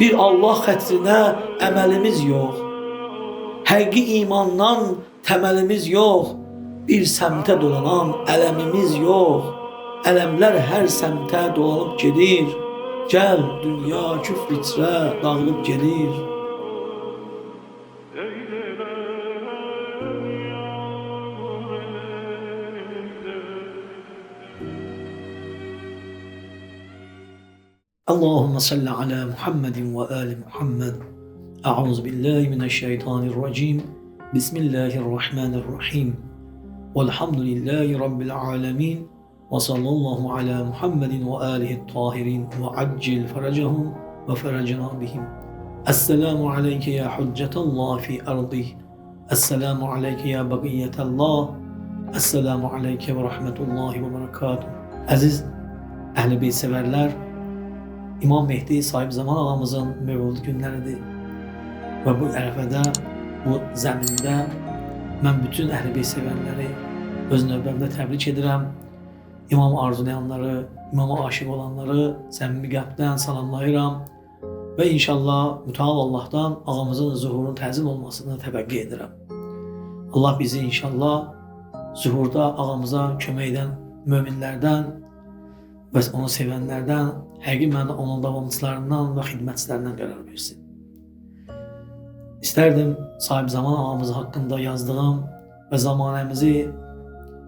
Bir Allah xətrinə əməlimiz yox. Həqiqi imandan təməlimiz yox. Bir səmtə dolanan ələmimiz yox. Ələmlər hər səmtə dolanıb gedir. Gəl dünya küfr içrə dağılıb gedir. Allahümme salli ala Muhammedin ve ali Muhammed. Euzu billahi mineşşeytanirracim. Bismillahirrahmanirrahim. Velhamdülillahi rabbil alamin. Ve sallallahu ala Muhammedin ve alihi tahirin ve accil faracahum ve faracana bihim. Esselamu aleyke ya hüccetallah fi ardih. Esselamu aleyke ya bagiyetallah. Esselamu aleyke ve rahmetullahi ve berekatuhu. Aziz Əhl-i Beyt severler, İmam Mehdi sahib zaman ağamızın mövlud günləridir. Və bu ərəfədə, bu zəmində mən bütün Əhl-i Beyt sevərləri öz növbəmdə təbrik edirəm. İmam arzulayanları, imama aşıq olanları səmimi qəlbdən salamlayıram. Və inşallah mütəal Allah'tan ağamızın zuhurun təzim olmasını təvəqqə edirəm. Allah bizi inşallah zuhurda ağamıza kömək edən möminlərdən və onu sevənlərdən, həqiqi mənada onun davamçılarından və xidmətçilərindən qərar versin. İstərdim sahib zaman ağamız haqqında yazdığım və zamanəmizi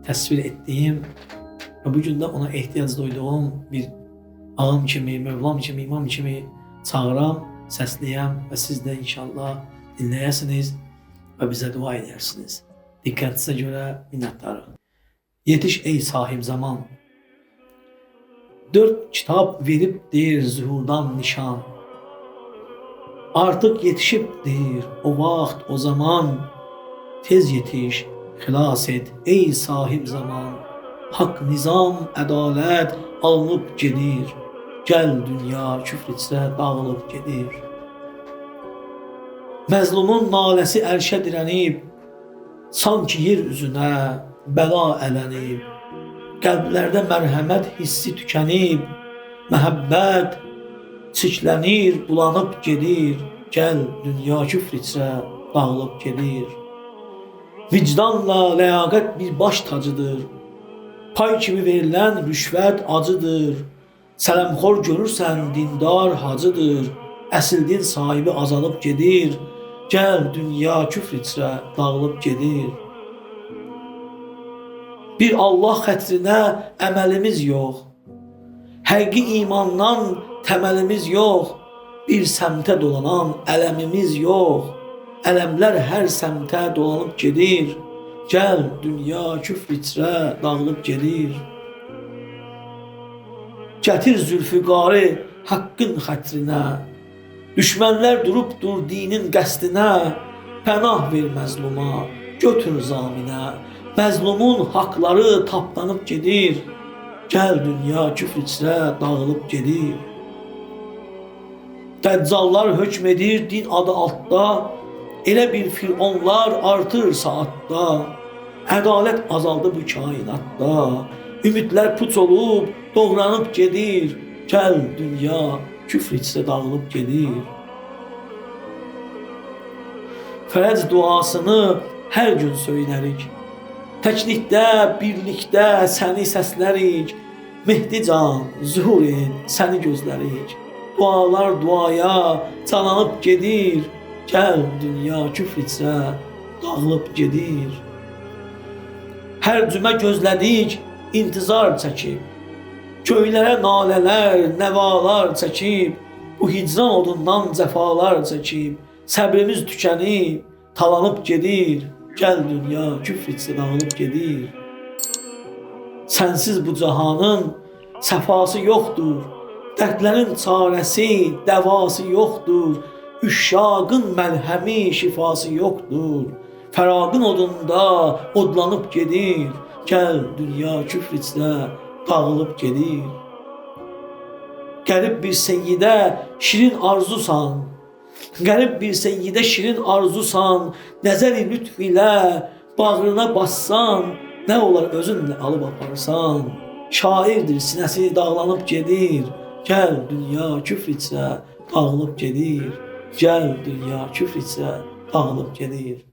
təsvir etdiyim və bugün də ona ehtiyac duyduğum bir ağam kimi, mövlam kimi, imam kimi çağıram, səsləyəm və siz də inşallah dinləyəsiniz və bizə dua edərsiniz. Diqqətinizə görə minnətdarım. Yetiş ey sahib zaman, 4 kitap verip deyir zuhurdan nişan. Artık yetişipdir o vaxt, o zaman. Tez yetiş, xilas et ey sahib zaman. Hak, nizam, ədalət alınıb gedir. Gəl dünya küfr içrə dağılıb gedir. Məzlumun naləsi ərşə dirənib, sanki yer üzünə bəla ələnib. Qəlblərdə mərhəmət hissi tükənib, məhəbbət çiklənir, bulanıb gedir. Gəl dünya küfr içrə dağılıb gedir. Vicdanla ləyaqət bir baş tacıdır. Pay kimi verilən rüşvət acıdır. Sələmxor görürsən dindar hacıdır. Əsil din sahibi azalıb gedir. Gəl dünya küfr içrə dağılıb gedir. Bir Allah xətrinə əməlimiz yox. Həqiqi imandan təməlimiz yox. Bir səmtə dolanan ələmimiz yox. Ələmlər hər səmtə dolanıb gedir. Gəl dünya küfr içrə dağılıb gedir. Gətir zülfüqarı haqqın xətrinə. Düşmənlər durubdur dinin qəsdinə. Pənah ver məzluma, götür zaminə. Məzlumun haqları tapdanıb gedir. Gəl dünya küfr içrə dağılıb gedir. Dəccallar hökm edir din adı altda. Elə bir fironlar artır saatda. Ədalət azaldı bu kainatda. Ümidlər puç olub doğranıb gedir. Gəl dünya küfr içrə dağılıb gedir. Fərəc duasını hər gün söylərik. Təklikdə, birlikdə səni səslərik. Mehdi can, zuhur et, səni gözlərik. Dualar duaya canlanıb gedir. Gəl dünya küfr içrə dağılıb gedir. Hər cümə gözlədik, intizar çəkib. Köylərə nalələr, nəvalar çəkib. Bu hicran odundan cəfalar çəkib. Səbrimiz tükənib, talanıb gedir. Gəl dünya küfr içrə dağılıb gedir. Sənsiz bu cahanın səfası yoxdur. Dərdlərin çarəsi, dəvası yoxdur. Üşşaqın məlhəmi, şifası yoxdur. Fəraqın odunda odlanıb gedir. Gəl dünya küfr içrə dağılıb gedir. Qərib bir seyyidə şirin arzusan. Qərib bir seyyidə şirin arzusan. Nəzəri lütf ilə bağrına bassan. Nə olar özünlə alıb aparsan. Şairdir sinəsi dağlanıb gedir. Gəl dünya küfr içrə dağılıb gedir. Gəl dünya küfr isə dağılıb gedir.